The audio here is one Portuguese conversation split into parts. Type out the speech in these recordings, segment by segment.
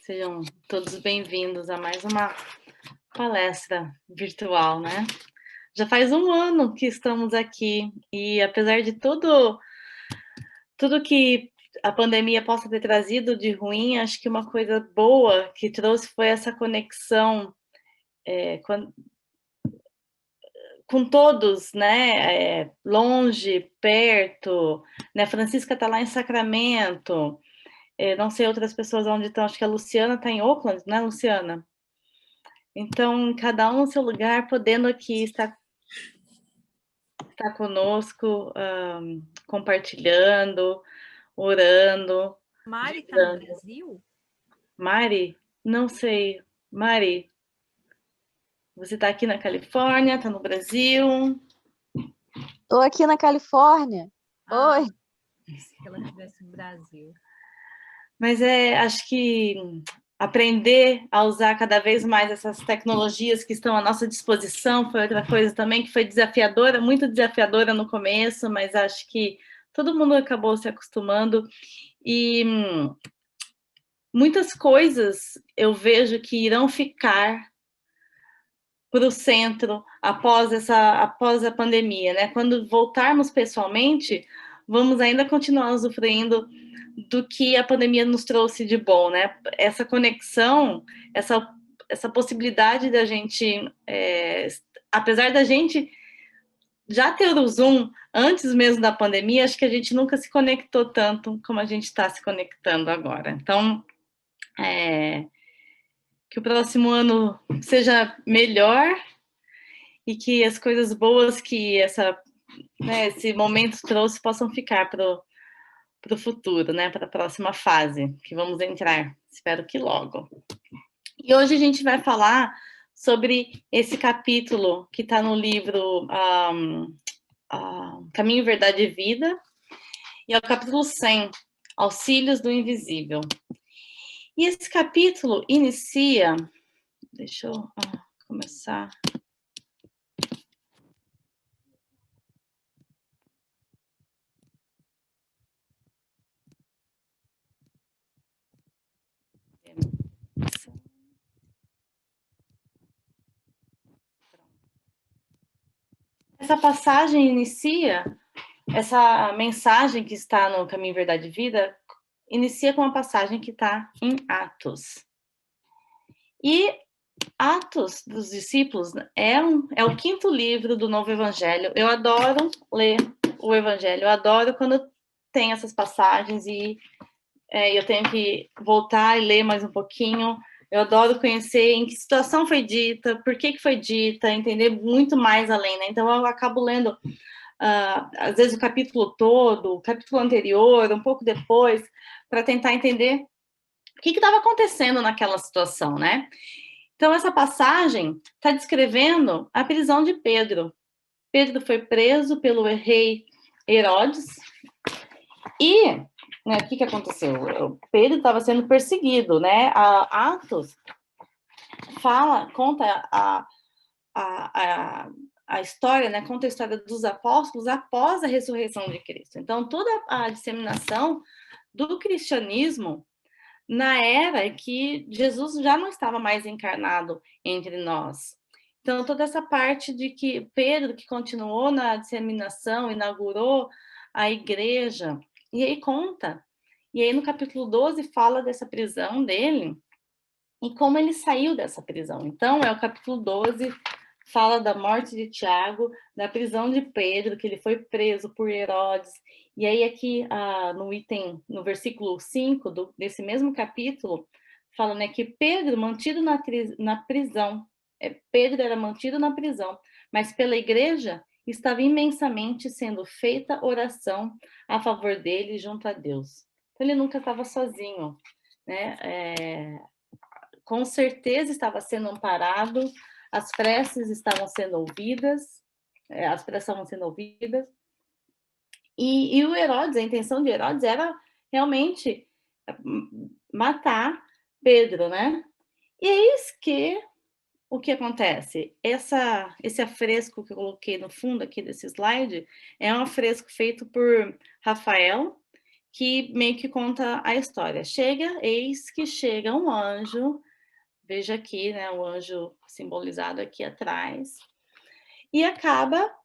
Sejam todos bem-vindos a mais uma palestra virtual, né? Já faz um ano que estamos aqui e apesar de tudo que a pandemia possa ter trazido de ruim, acho que uma coisa boa que trouxe foi essa conexão com todos, né? Longe, perto, né? Francisca está lá em Sacramento, não sei outras pessoas onde estão, acho que a Luciana está em Oakland, né, Luciana? Então, cada um no seu lugar, podendo aqui estar conosco, compartilhando, orando. Mari está no Brasil? Mari? Não sei. Mari, você está aqui na Califórnia, está no Brasil? Estou aqui na Califórnia. Oi. Se ela estivesse no Brasil. Mas acho que aprender a usar cada vez mais essas tecnologias que estão à nossa disposição foi outra coisa também que foi desafiadora, muito desafiadora no começo, mas acho que todo mundo acabou se acostumando e muitas coisas eu vejo que irão ficar para o centro após a pandemia, né? Quando voltarmos pessoalmente, vamos ainda continuar usufruindo do que a pandemia nos trouxe de bom, né? Essa conexão, essa possibilidade da gente, apesar da gente já ter o Zoom antes mesmo da pandemia, acho que a gente nunca se conectou tanto como a gente está se conectando agora. Então, que o próximo ano seja melhor e que as coisas boas que esse momento trouxe possam ficar para o futuro, né? Para a próxima fase que vamos entrar. Espero que logo. E hoje a gente vai falar sobre esse capítulo que está no livro Caminho, Verdade e Vida, e é o capítulo 100, Auxílios do Invisível. E esse capítulo inicia... Deixa eu começar... Essa passagem inicia, essa mensagem que está no Caminho, Verdade e Vida, inicia com uma passagem que está em Atos. E Atos dos Discípulos é o 5º livro do Novo Evangelho. Eu adoro ler o Evangelho, eu adoro quando tem essas passagens e eu tenho que voltar e ler mais um pouquinho. Eu adoro conhecer em que situação foi dita, por que foi dita, entender muito mais além, né? Então, eu acabo lendo, às vezes, o capítulo todo, o capítulo anterior, um pouco depois, para tentar entender o que estava acontecendo naquela situação, né? Então, essa passagem está descrevendo a prisão de Pedro. Pedro foi preso pelo rei Herodes e... o que aconteceu? O Pedro estava sendo perseguido, né? Atos conta a história, né? Conta a história dos apóstolos após a ressurreição de Cristo. Então, toda a disseminação do cristianismo na era que Jesus já não estava mais encarnado entre nós. Então, toda essa parte de que Pedro, que continuou na disseminação, inaugurou a igreja, e aí conta, e aí no capítulo 12 fala dessa prisão dele, e como ele saiu dessa prisão. Então, o capítulo 12 fala da morte de Tiago, da prisão de Pedro, que ele foi preso por Herodes. E aí aqui, no versículo 5 desse mesmo capítulo, fala, né, que Pedro, mantido na prisão, Pedro era mantido na prisão, mas pela igreja estava imensamente sendo feita oração a favor dele junto a Deus. Então, ele nunca estava sozinho, né? Com certeza estava sendo amparado, as preces estavam sendo ouvidas, e o Herodes, a intenção de Herodes era realmente matar Pedro, né? E eis que o que acontece? Esse afresco que eu coloquei no fundo aqui desse slide é um afresco feito por Rafael, que meio que conta a história. Eis que chega um anjo, veja aqui, né, o anjo simbolizado aqui atrás, e acaba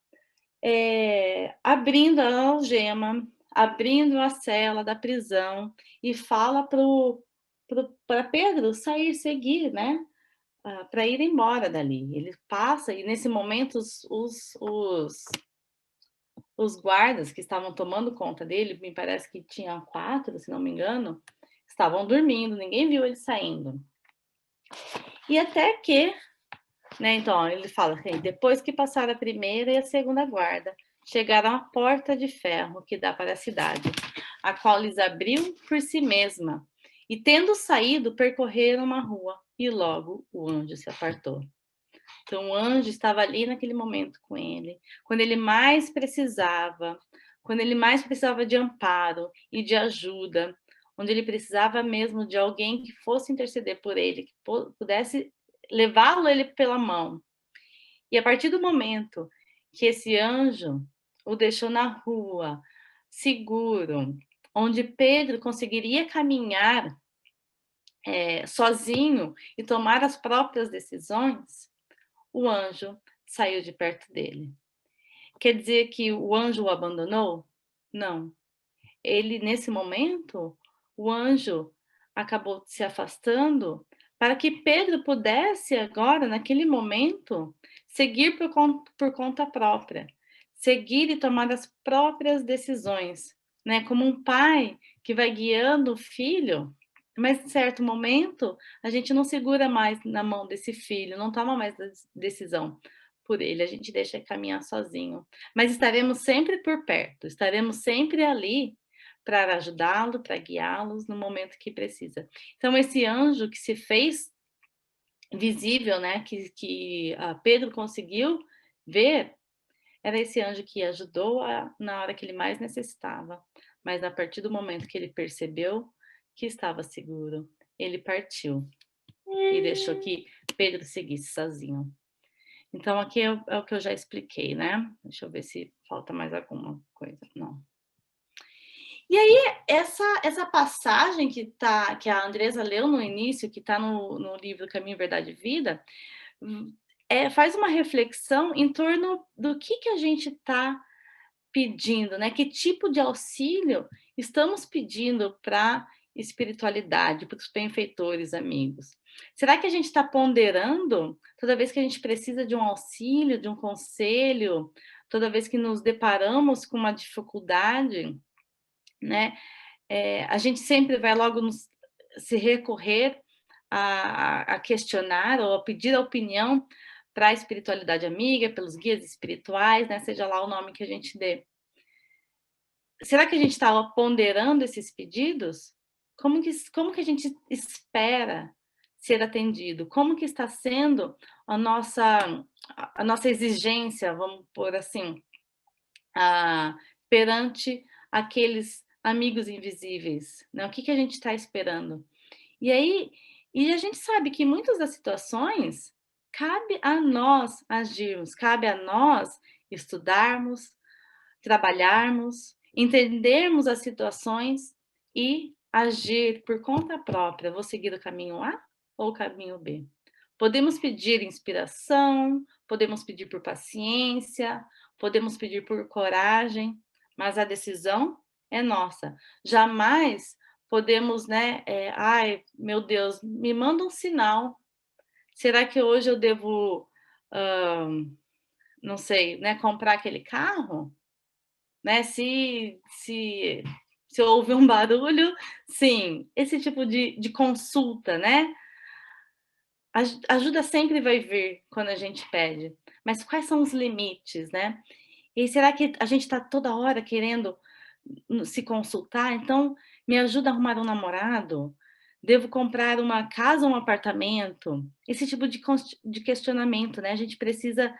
abrindo a algema, abrindo a cela da prisão e fala para Pedro sair, seguir, né? Para ir embora dali. Ele passa e nesse momento os guardas que estavam tomando conta dele, me parece que tinham 4, se não me engano, estavam dormindo, ninguém viu ele saindo. E até que, né, então, ele fala assim, depois que passaram a primeira e a segunda guarda, chegaram à porta de ferro que dá para a cidade, a qual lhes abriu por si mesma. E tendo saído, percorreram uma rua, e logo o anjo se apartou. Então, o anjo estava ali naquele momento com ele, quando ele mais precisava de amparo e de ajuda, onde ele precisava mesmo de alguém que fosse interceder por ele, que pudesse levá-lo ele pela mão. E a partir do momento que esse anjo o deixou na rua, seguro, onde Pedro conseguiria caminhar sozinho e tomar as próprias decisões, o anjo saiu de perto dele. Quer dizer que o anjo o abandonou? Não. Ele, nesse momento, o anjo acabou se afastando para que Pedro pudesse agora, naquele momento, seguir por conta própria, seguir e tomar as próprias decisões, né? Como um pai que vai guiando o filho, mas em certo momento a gente não segura mais na mão desse filho, não toma mais decisão por ele, a gente deixa ele caminhar sozinho. Mas estaremos sempre por perto, estaremos sempre ali para ajudá-lo, para guiá-los no momento que precisa. Então, esse anjo que se fez visível, né, que Pedro conseguiu ver, era esse anjo que ajudou na hora que ele mais necessitava. Mas a partir do momento que ele percebeu que estava seguro, ele partiu e deixou que Pedro seguisse sozinho. Então, aqui é o que eu já expliquei, né? Deixa eu ver se falta mais alguma coisa. Não. E aí, essa passagem que a Andresa leu no início, que está no livro Caminho, Verdade e Vida, faz uma reflexão em torno do que a gente está pedindo, né? Que tipo de auxílio estamos pedindo para espiritualidade, para os benfeitores amigos? Será que a gente está ponderando toda vez que a gente precisa de um auxílio, de um conselho, toda vez que nos deparamos com uma dificuldade, né? A gente sempre vai logo se recorrer a questionar ou a pedir a opinião para a espiritualidade amiga, pelos guias espirituais, né? Seja lá o nome que a gente dê. Será que a gente estava ponderando esses pedidos? Como que a gente espera ser atendido? Como que está sendo a nossa exigência, vamos pôr assim, perante aqueles amigos invisíveis, né? O que a gente está esperando? E a gente sabe que em muitas das situações cabe a nós agirmos, cabe a nós estudarmos, trabalharmos, entendermos as situações e agir por conta própria. Vou seguir o caminho A ou o caminho B? Podemos pedir inspiração, podemos pedir por paciência, podemos pedir por coragem, mas a decisão é nossa. Jamais podemos, né? Ai, meu Deus, me manda um sinal. Será que hoje eu devo, não sei, né, comprar aquele carro? Né? Se houve um barulho, sim, esse tipo de consulta, né? Ajuda sempre vai vir quando a gente pede, mas quais são os limites, né? E será que a gente está toda hora querendo se consultar? Então, me ajuda a arrumar um namorado? Devo comprar uma casa ou um apartamento? Esse tipo de questionamento, né? A gente precisa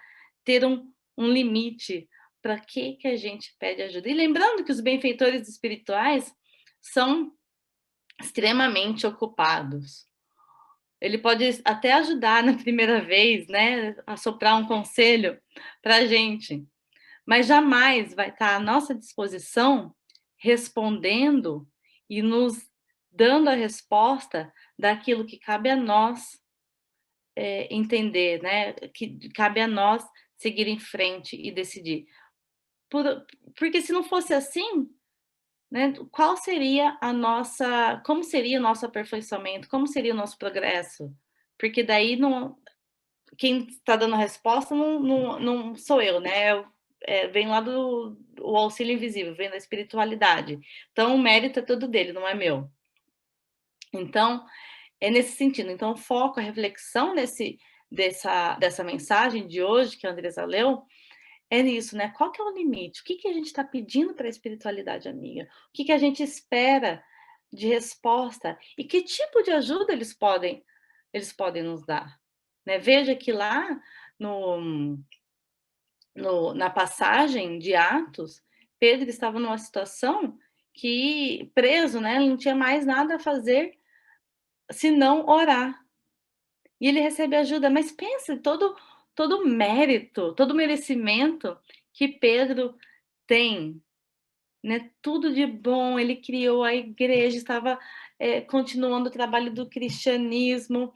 ter um limite para que a gente pede ajuda. E lembrando que os benfeitores espirituais são extremamente ocupados. Ele pode até ajudar na primeira vez, né? A soprar um conselho para a gente, mas jamais vai estar à nossa disposição respondendo e nos dando a resposta daquilo que cabe a nós entender, né? Que cabe a nós seguir em frente e decidir. Porque se não fosse assim, né, qual seria como seria o nosso aperfeiçoamento, como seria o nosso progresso? Porque daí não, quem está dando a resposta não sou eu, né? Vem lá o auxílio invisível, vem da espiritualidade. Então, o mérito é todo dele, não é meu. Então, é nesse sentido. Então, o foco, a reflexão dessa mensagem de hoje que a Andresa leu, é nisso, né? Qual que é o limite? O que, que a gente está pedindo para a espiritualidade amiga? O que, que a gente espera de resposta? E que tipo de ajuda eles podem nos dar? Né? Veja que lá na passagem de Atos, Pedro estava numa situação que, preso, né? Ele não tinha mais nada a fazer senão orar. E ele recebe ajuda. Mas pense todo o mérito, todo o merecimento que Pedro tem, né? Tudo de bom. Ele criou a igreja, estava continuando o trabalho do cristianismo.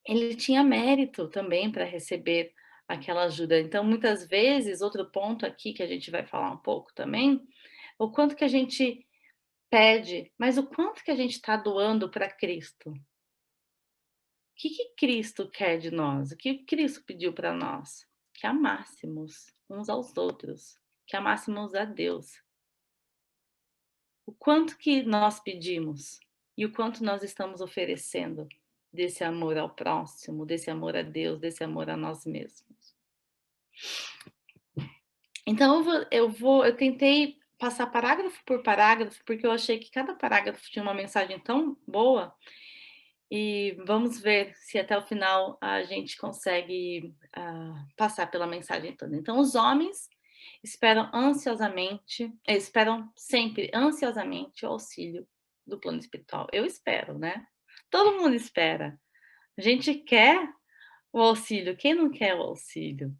Ele tinha mérito também para receber aquela ajuda. Então, muitas vezes, outro ponto aqui que a gente vai falar um pouco também, o quanto que a gente pede, mas o quanto que a gente está doando para Cristo. O que Cristo quer de nós? O que Cristo pediu para nós? Que amássemos uns aos outros, que amássemos a Deus. O quanto que nós pedimos e o quanto nós estamos oferecendo desse amor ao próximo, desse amor a Deus, desse amor a nós mesmos. Então eu tentei passar parágrafo por parágrafo, porque eu achei que cada parágrafo tinha uma mensagem tão boa. E vamos ver se até o final a gente consegue passar pela mensagem toda. Então, os homens esperam sempre ansiosamente o auxílio do plano espiritual. Eu espero, né? Todo mundo espera. A gente quer o auxílio. Quem não quer o auxílio?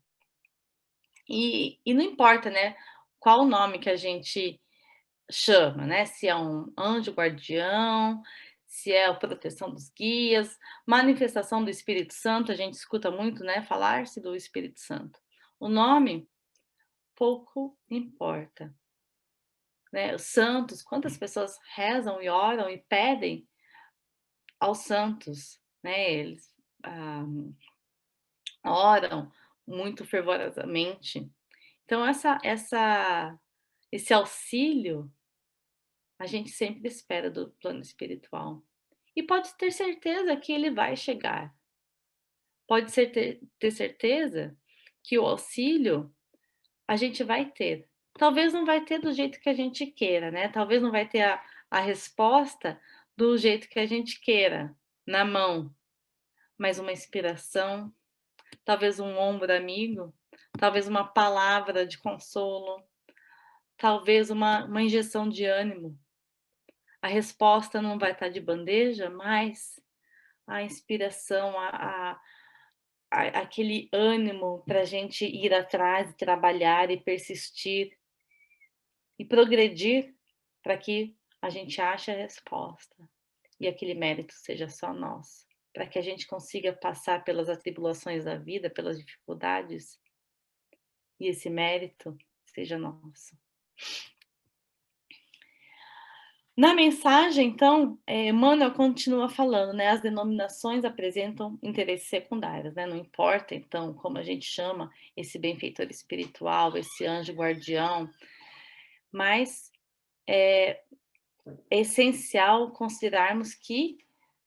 E não importa, né? Qual o nome que a gente chama, né? Se é um anjo guardião, se é a proteção dos guias, manifestação do Espírito Santo, a gente escuta muito, né? Falar-se do Espírito Santo. O nome pouco importa, né? Os santos, quantas pessoas rezam e oram e pedem aos santos, né? Eles oram muito fervorosamente. Então esse auxílio a gente sempre espera do plano espiritual. E pode ter certeza que ele vai chegar. Pode ter certeza que o auxílio a gente vai ter. Talvez não vai ter do jeito que a gente queira, né? Talvez não vai ter a resposta do jeito que a gente queira, na mão. Mas uma inspiração, talvez um ombro amigo, talvez uma palavra de consolo, talvez uma injeção de ânimo. A resposta não vai estar de bandeja, mas a inspiração, aquele ânimo para a gente ir atrás, trabalhar e persistir e progredir para que a gente ache a resposta e aquele mérito seja só nosso, para que a gente consiga passar pelas atribulações da vida, pelas dificuldades e esse mérito seja nosso. Na mensagem, então, Emmanuel continua falando, né? As denominações apresentam interesses secundários, né? Não importa, então, como a gente chama esse benfeitor espiritual, esse anjo guardião, mas é essencial considerarmos que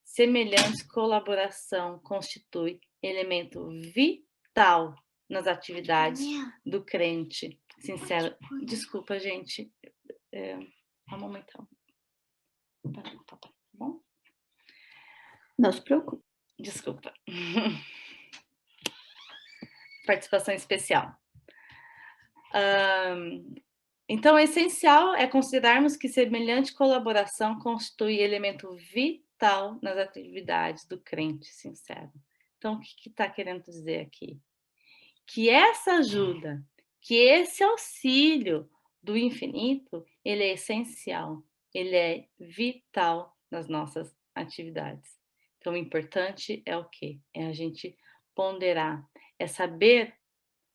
semelhante colaboração constitui elemento vital nas atividades do crente sincero. Desculpa, gente. Um momentão. Tá bom? Não se preocupe. Desculpa. Participação especial. Então, essencial é considerarmos que semelhante colaboração constitui elemento vital nas atividades do crente sincero. Então, o que está querendo dizer aqui? Que essa ajuda, que esse auxílio do infinito, ele é essencial, ele é vital nas nossas atividades. Então, o importante é o quê? É a gente ponderar, é saber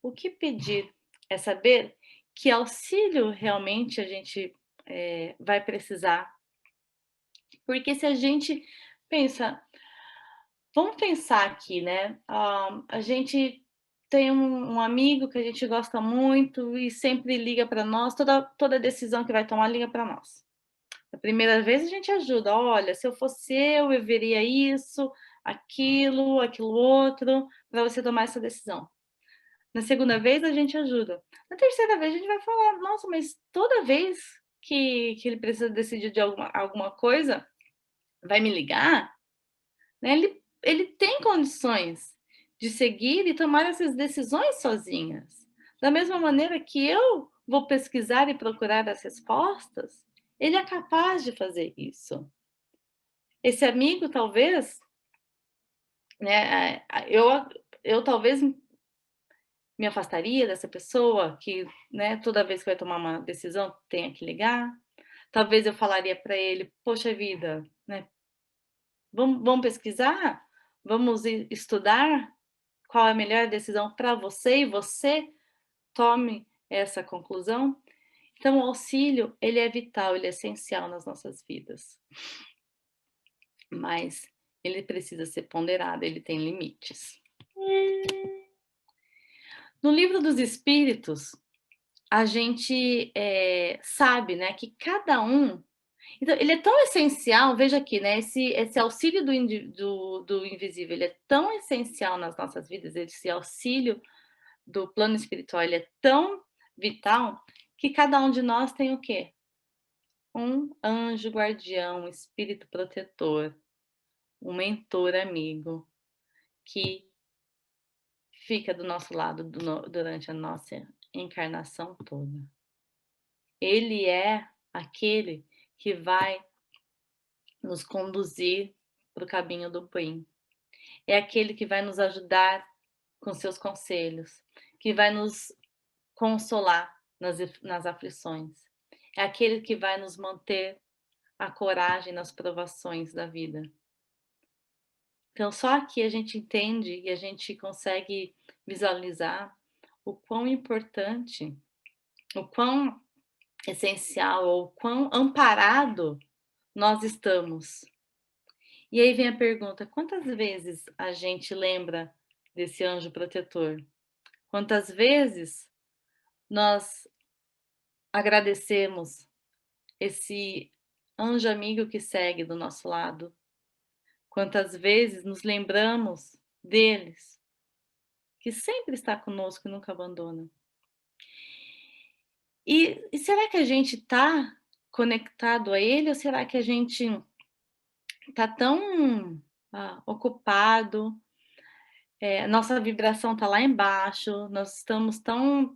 o que pedir, é saber que auxílio realmente a gente vai precisar. Porque se a gente pensa, vamos pensar aqui, né? A gente tem um amigo que a gente gosta muito e sempre liga para nós, toda decisão que vai tomar, liga para nós. A primeira vez a gente ajuda, olha, se eu fosse eu veria isso, aquilo outro, para você tomar essa decisão. Na segunda vez a gente ajuda. Na terceira vez a gente vai falar, nossa, mas toda vez que ele precisa decidir de alguma coisa, vai me ligar? Né? Ele tem condições de seguir e tomar essas decisões sozinhas. Da mesma maneira que eu vou pesquisar e procurar as respostas, ele é capaz de fazer isso. Esse amigo, talvez, né, eu talvez me afastaria dessa pessoa que, né, toda vez que vai tomar uma decisão tenha que ligar. Talvez eu falaria para ele, poxa vida, né, vamos pesquisar? Vamos estudar qual é a melhor decisão para você e você tome essa conclusão. Então, o auxílio, ele é vital, ele é essencial nas nossas vidas. Mas ele precisa ser ponderado, ele tem limites. No Livro dos Espíritos, a gente sabe, né, que cada um... Então, ele é tão essencial, veja aqui, né, esse auxílio do invisível, ele é tão essencial nas nossas vidas, esse auxílio do plano espiritual, ele é tão vital, que cada um de nós tem o quê? Um anjo guardião, um espírito protetor, um mentor amigo, que fica do nosso lado durante a nossa encarnação toda. Ele é aquele que vai nos conduzir para o caminho do bem. É aquele que vai nos ajudar com seus conselhos, que vai nos consolar nas aflições. É aquele que vai nos manter a coragem nas provações da vida. Então, só aqui a gente entende e a gente consegue visualizar o quão importante, o quão essencial, ou o quão amparado nós estamos. E aí vem a pergunta: quantas vezes a gente lembra desse anjo protetor? Quantas vezes nós agradecemos esse anjo amigo que segue do nosso lado? Quantas vezes nos lembramos deles, que sempre está conosco e nunca abandona? E será que a gente está conectado a ele, ou será que a gente está tão ocupado, nossa vibração está lá embaixo, nós estamos tão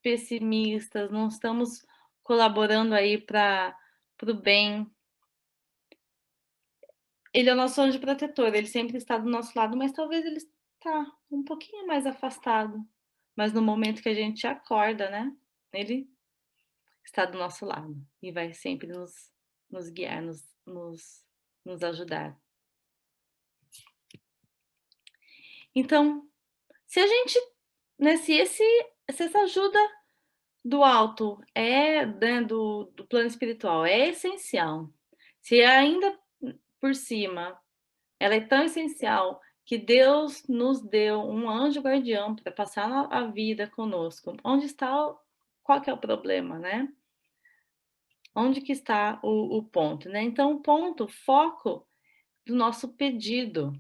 pessimistas, não estamos colaborando aí para o bem. Ele é o nosso anjo protetor, ele sempre está do nosso lado, mas talvez ele está um pouquinho mais afastado. Mas no momento que a gente acorda, né? Ele está do nosso lado e vai sempre nos guiar, nos ajudar. Então, se a gente, né, se essa ajuda do alto né, do plano espiritual é essencial, se ainda por cima ela é tão essencial que Deus nos deu um anjo guardião para passar a vida conosco, onde está, qual que é o problema, né? Onde que está o ponto, né? Então, o ponto, o foco do nosso pedido.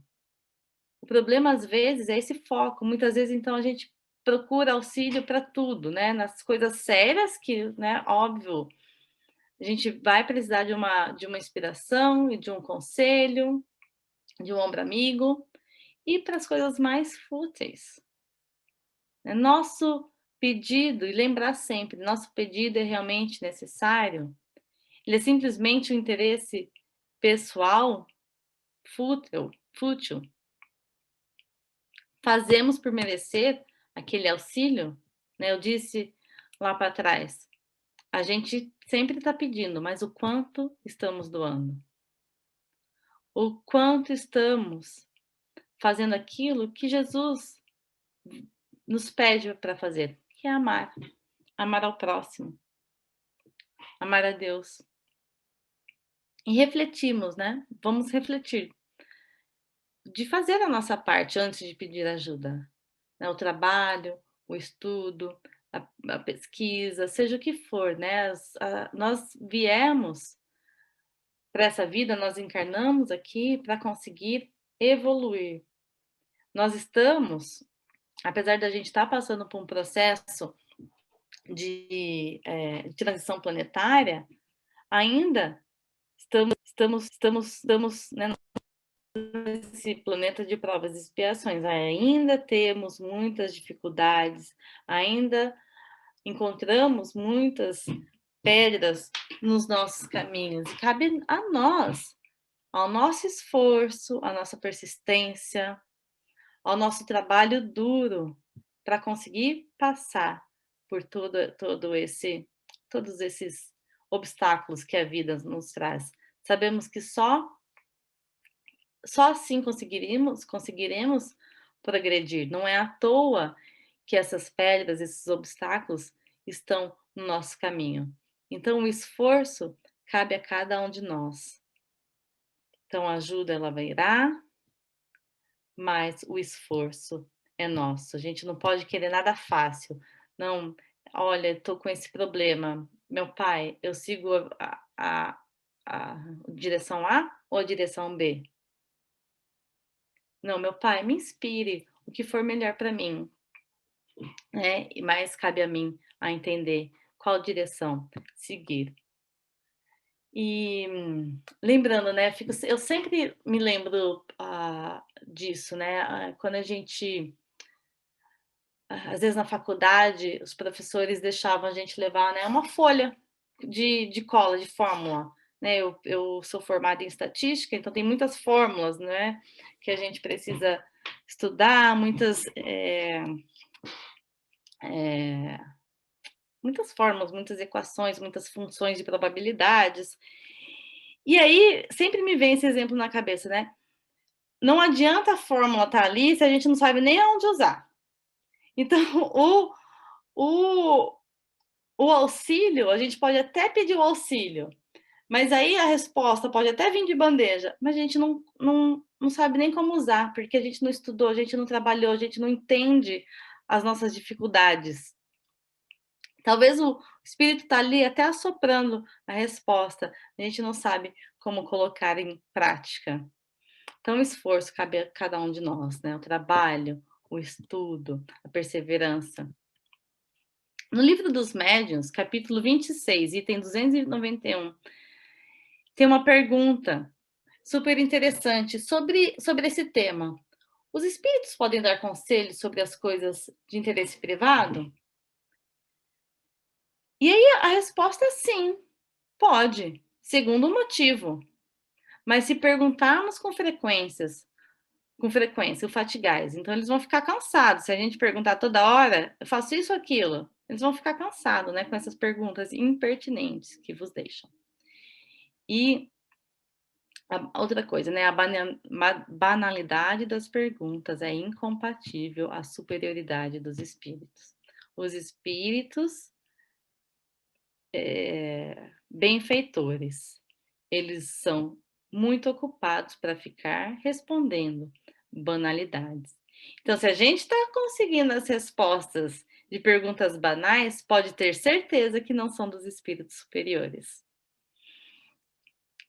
O problema, às vezes, é esse foco. Muitas vezes, então, a gente procura auxílio para tudo, né? Nas coisas sérias, que, né, óbvio, a gente vai precisar de uma inspiração e de um conselho, de um ombro amigo, e para as coisas mais fúteis. Nosso pedido, e lembrar sempre, nosso pedido é realmente necessário? Ele é simplesmente um interesse pessoal, fútil? Fazemos por merecer aquele auxílio? Eu disse lá para trás, A gente sempre está pedindo, mas o quanto estamos doando? O quanto estamos fazendo aquilo que Jesus nos pede para fazer, que é amar. Amar ao próximo, amar a Deus. E refletimos, né? Vamos refletir de fazer a nossa parte antes de pedir ajuda. Né? O trabalho, o estudo, a pesquisa, seja o que for, né? Nós viemos para essa vida, nós encarnamos aqui para conseguir evoluir. Nós estamos, apesar da gente estar passando por um processo de transição planetária, ainda estamos né, nesse planeta de provas e expiações. Ainda temos muitas dificuldades, ainda encontramos muitas pedras nos nossos caminhos. E cabe a nós, ao nosso esforço, à nossa persistência, ao nosso trabalho duro para conseguir passar por todos esses obstáculos que a vida nos traz. Sabemos que só assim conseguiremos progredir. Não é à toa que essas pedras, esses obstáculos estão no nosso caminho. Então, o esforço cabe a cada um de nós. Então, a ajuda ela virá, mas o esforço é nosso. A gente não pode querer nada fácil. Não, olha, estou com esse problema. Meu pai, eu sigo a direção A ou a direção B? Não, meu pai, me inspire, o que for melhor para mim, né? E mais cabe a mim a entender qual direção seguir. E lembrando, né? Eu sempre me lembro disso, né? Quando a gente, às vezes na faculdade, os professores deixavam a gente levar, né, uma folha de cola, de fórmula. Né? Eu sou formada em estatística, então tem muitas fórmulas, né? Que a gente precisa estudar, muitas fórmulas, muitas equações, muitas funções de probabilidades. E aí sempre me vem esse exemplo na cabeça, né? Não adianta a fórmula estar ali se a gente não sabe nem aonde usar. Então, o auxílio, a gente pode até pedir o auxílio, mas aí a resposta pode até vir de bandeja, mas a gente não sabe nem como usar, porque a gente não estudou, a gente não trabalhou, a gente não entende as nossas dificuldades. Talvez o espírito está ali até assoprando a resposta, a gente não sabe como colocar em prática. Então, o esforço cabe a cada um de nós, né? O trabalho, o estudo, a perseverança. No livro dos Médiuns, capítulo 26, item 291, tem uma pergunta super interessante sobre esse tema. Os espíritos podem dar conselhos sobre as coisas de interesse privado? E aí a resposta é sim, pode, segundo o motivo. Mas se perguntarmos com frequência, o fatigais, então eles vão ficar cansados. Se a gente perguntar toda hora, eu faço isso ou aquilo, eles vão ficar cansados, né, com essas perguntas impertinentes que vos deixam. E a outra coisa, né, a banalidade das perguntas é incompatível à superioridade dos espíritos. Os espíritos benfeitores, eles são muito ocupados para ficar respondendo banalidades. Então, se a gente está conseguindo as respostas de perguntas banais, pode ter certeza que não são dos espíritos superiores.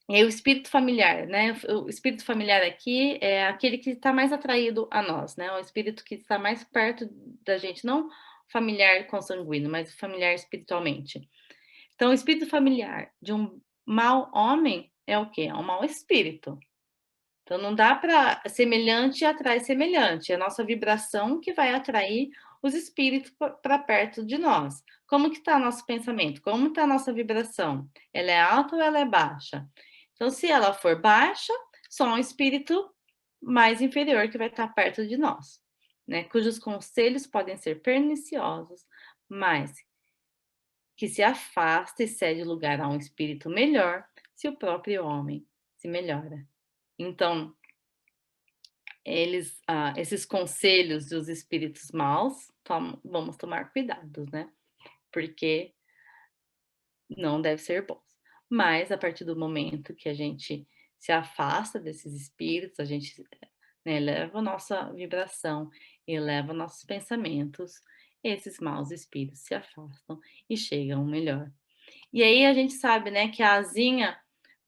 E aí, o espírito familiar, né? O espírito familiar aqui é aquele que está mais atraído a nós, né? O espírito que está mais perto da gente, não familiar consanguíneo, mas familiar espiritualmente. Então, o espírito familiar de um mau homem é o quê? É um mau espírito. Então, não dá para semelhante atrai semelhante. É a nossa vibração que vai atrair os espíritos para perto de nós. Como que está nosso pensamento? Como está a nossa vibração? Ela é alta ou ela é baixa? Então, se ela for baixa, só um espírito mais inferior que vai estar perto de nós, né? Cujos conselhos podem ser perniciosos, mas que se afasta e cede lugar a um espírito melhor se o próprio homem se melhora. Então, esses conselhos dos espíritos maus, vamos tomar cuidado, né? Porque não deve ser bons. Mas a partir do momento que a gente se afasta desses espíritos, a gente, né, eleva a nossa vibração, eleva nossos pensamentos, esses maus espíritos se afastam e chegam ao melhor. E aí a gente sabe, né, que a asinha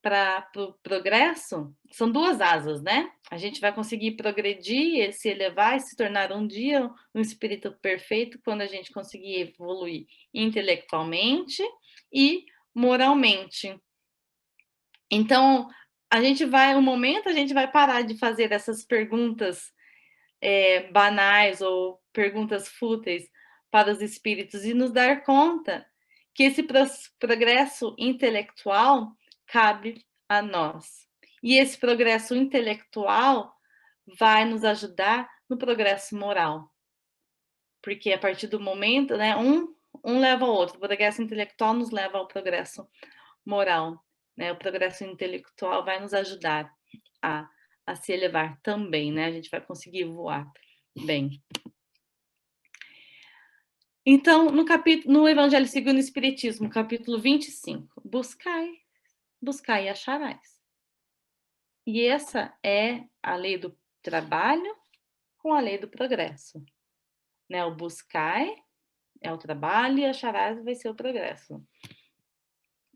para o progresso são duas asas, né? A gente vai conseguir progredir, se elevar e se tornar um dia um espírito perfeito quando a gente conseguir evoluir intelectualmente e moralmente. Então, um momento a gente vai parar de fazer essas perguntas banais ou perguntas fúteis para os espíritos e nos dar conta que esse progresso intelectual cabe a nós. E esse progresso intelectual vai nos ajudar no progresso moral. Porque a partir do momento, né, um leva ao outro. O progresso intelectual nos leva ao progresso moral. Né? O progresso intelectual vai nos ajudar a se elevar também, né? A gente vai conseguir voar bem. Então, no Evangelho segundo o Espiritismo, capítulo 25, buscai e acharais. E essa é a lei do trabalho com a lei do progresso. Né? O buscai é o trabalho e acharás vai ser o progresso.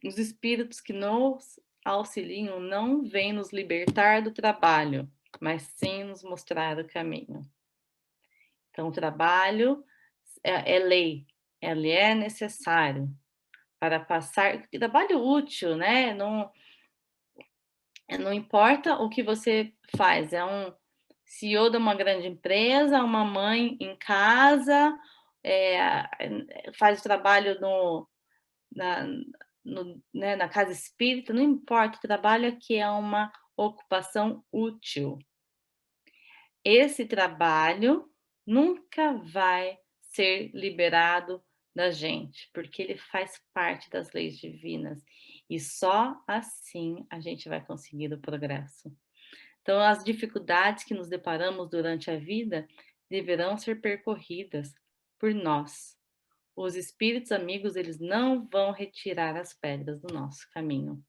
Os espíritos que nos auxiliam não vêm nos libertar do trabalho, mas sim nos mostrar o caminho. Então, o trabalho é lei, ele é necessário para passar. Trabalho útil, né? Não importa o que você faz, é um CEO de uma grande empresa, uma mãe em casa, faz o trabalho na, né, na casa espírita, não importa, o trabalho aqui é uma ocupação útil. Esse trabalho nunca vai ser liberado da gente, porque ele faz parte das leis divinas. E só assim a gente vai conseguir o progresso. Então, as dificuldades que nos deparamos durante a vida deverão ser percorridas por nós. Os espíritos amigos, eles não vão retirar as pedras do nosso caminho.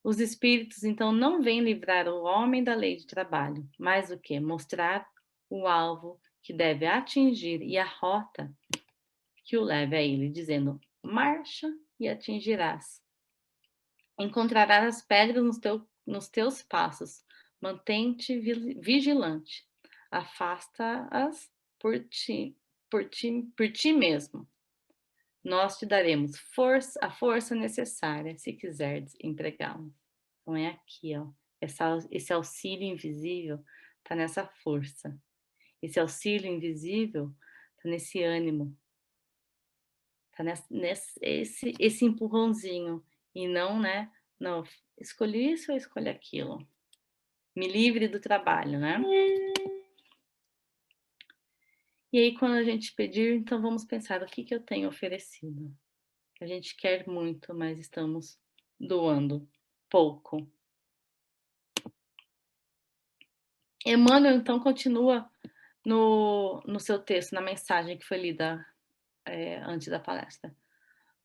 Os espíritos, então, não vêm livrar o homem da lei de trabalho, mas o que? Mostrar o alvo que deve atingir e a rota que o leve a ele, dizendo: marcha e atingirás. Encontrarás as pedras nos teus passos. Mantém-te vigilante. Afasta-as por ti mesmo. Nós te daremos a força necessária se quiseres empregá-la. Então é aqui, ó. Esse auxílio invisível está nessa força. Esse auxílio invisível está nesse ânimo. Está esse empurrãozinho. E não, né? Não, escolhi isso ou escolhi aquilo. Me livre do trabalho, né? E aí, quando a gente pedir, então vamos pensar o que eu tenho oferecido. A gente quer muito, mas estamos doando pouco. Emmanuel, então, continua no seu texto, na mensagem que foi lida antes da palestra.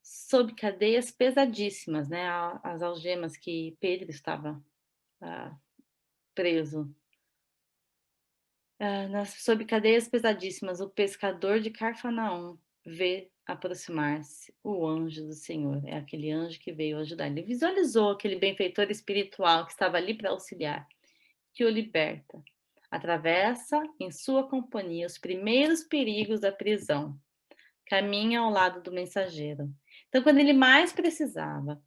Sob cadeias pesadíssimas, né? As algemas que Pedro estava preso. Sob cadeias pesadíssimas, o pescador de Carfanaum vê aproximar-se o anjo do Senhor. É aquele anjo que veio ajudar. Ele visualizou aquele benfeitor espiritual que estava ali para auxiliar, que o liberta. Atravessa em sua companhia os primeiros perigos da prisão. Caminha ao lado do mensageiro. Então, quando ele mais precisava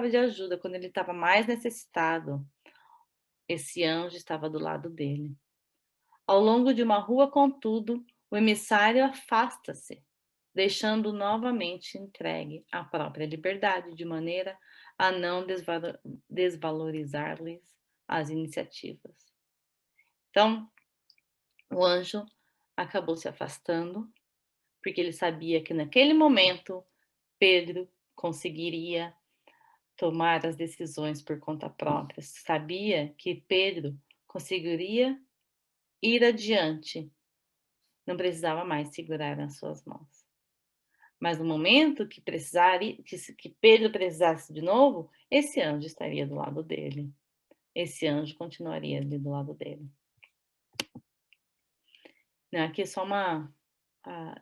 de ajuda, quando ele estava mais necessitado, esse anjo estava do lado dele. Ao longo de uma rua, contudo, o emissário afasta-se, deixando novamente entregue à própria liberdade, de maneira a não desvalorizar-lhes as iniciativas. Então, o anjo acabou se afastando, porque ele sabia que naquele momento Pedro conseguiria tomar as decisões por conta própria. Sabia que Pedro conseguiria ir adiante, não precisava mais segurar nas suas mãos. Mas no momento que Pedro precisasse de novo, esse anjo estaria do lado dele. Esse anjo continuaria ali do lado dele. Não, aqui é só uma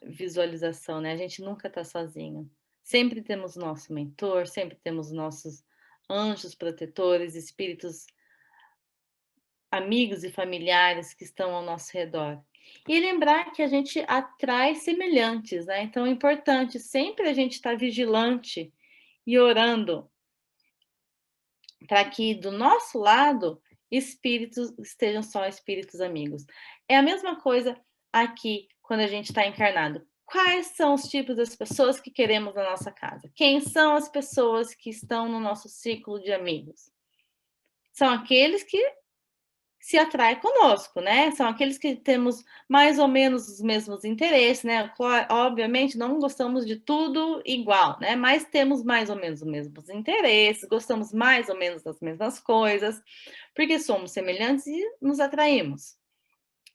visualização, né? A gente nunca está sozinho. Sempre temos nosso mentor, sempre temos nossos anjos protetores, espíritos amigos e familiares que estão ao nosso redor. E lembrar que a gente atrai semelhantes, né? Então é importante sempre a gente estar vigilante e orando para que do nosso lado espíritos estejam só espíritos amigos. É a mesma coisa aqui quando a gente está encarnado. Quais são os tipos das pessoas que queremos na nossa casa? Quem são as pessoas que estão no nosso ciclo de amigos? São aqueles que se atrai conosco, né? São aqueles que temos mais ou menos os mesmos interesses, né? Obviamente não gostamos de tudo igual, né? Mas temos mais ou menos os mesmos interesses, gostamos mais ou menos das mesmas coisas, porque somos semelhantes e nos atraímos.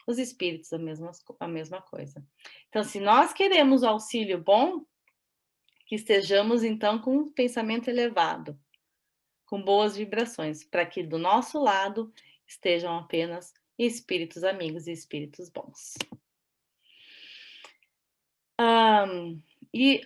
Os espíritos, a mesma coisa. Então, se nós queremos auxílio bom, que estejamos então com um pensamento elevado, com boas vibrações, para que do nosso lado estejam apenas espíritos amigos e espíritos bons. E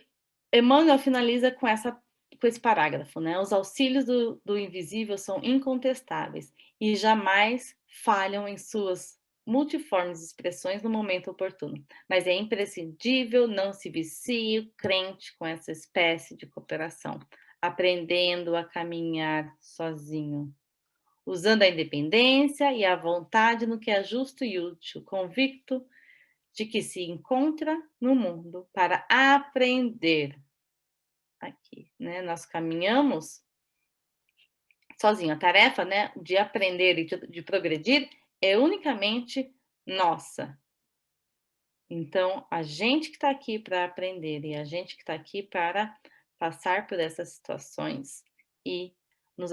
Emmanuel finaliza com esse parágrafo, né? Os auxílios do invisível são incontestáveis e jamais falham em suas multiformes expressões no momento oportuno, mas é imprescindível não se vicie o crente com essa espécie de cooperação, aprendendo a caminhar sozinho, usando a independência e a vontade no que é justo e útil, convicto de que se encontra no mundo para aprender. Aqui, né? Nós caminhamos sozinho. A tarefa, né, de aprender e de progredir é unicamente nossa. Então, a gente que está aqui para aprender e a gente que está aqui para passar por essas situações e nos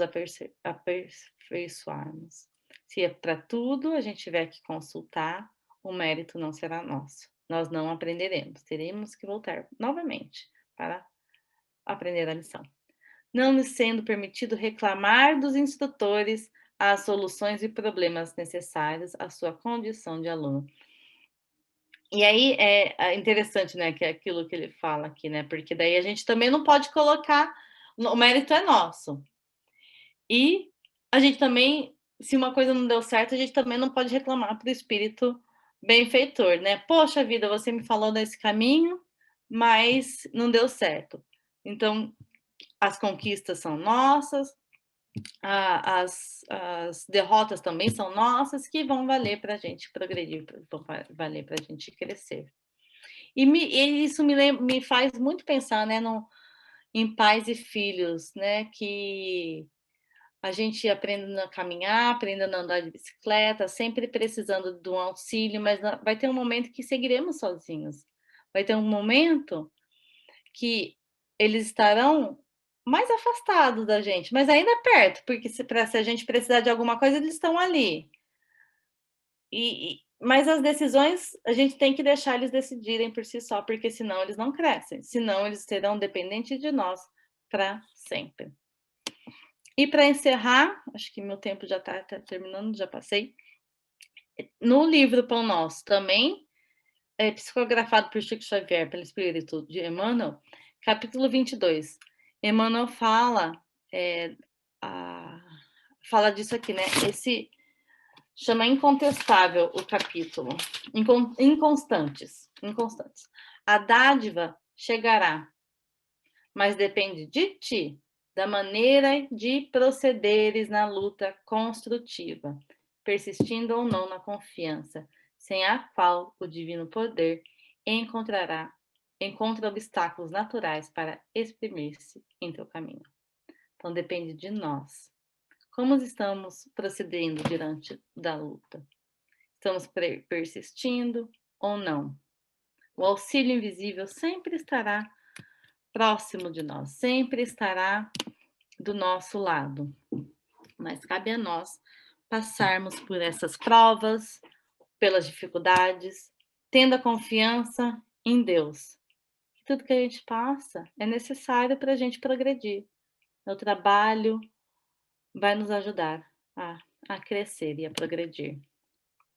aperfeiçoarmos. Se é para tudo a gente tiver que consultar, o mérito não será nosso. Nós não aprenderemos, teremos que voltar novamente para aprender a lição. Não lhe sendo permitido reclamar dos instrutores as soluções e problemas necessários à sua condição de aluno. E aí é interessante, né, que é aquilo que ele fala aqui, né, porque daí a gente também não pode colocar, o mérito é nosso. E a gente também, se uma coisa não deu certo, a gente também não pode reclamar para o espírito benfeitor, né? Poxa vida, você me falou desse caminho, mas não deu certo. Então, as conquistas são nossas, as derrotas também são nossas, que vão valer para a gente progredir, vão valer para a gente crescer. E isso me faz muito pensar, né, em pais e filhos, né, que a gente aprende a caminhar, aprendendo a andar de bicicleta, sempre precisando de um auxílio, mas vai ter um momento que seguiremos sozinhos. Vai ter um momento que eles estarão mais afastados da gente, mas ainda perto, porque se a gente precisar de alguma coisa, eles estão ali. Mas as decisões, a gente tem que deixar eles decidirem por si só, porque senão eles não crescem, senão eles serão dependentes de nós para sempre. E para encerrar, acho que meu tempo já está terminando, já passei. No livro Pão Nosso, também psicografado por Chico Xavier, pelo espírito de Emmanuel, capítulo 22. Emmanuel fala disso aqui, né? Esse chama Incontestável o capítulo. Inconstantes. A dádiva chegará, mas depende de ti, da maneira de procederes na luta construtiva, persistindo ou não na confiança, sem a qual o divino poder encontra obstáculos naturais para exprimir-se em teu caminho. Então depende de nós. Como estamos procedendo diante da luta? Estamos persistindo ou não? O auxílio invisível sempre estará próximo de nós, sempre estará do nosso lado. Mas cabe a nós passarmos por essas provas, pelas dificuldades, tendo a confiança em Deus. Tudo que a gente passa é necessário para a gente progredir. O trabalho vai nos ajudar a crescer e a progredir.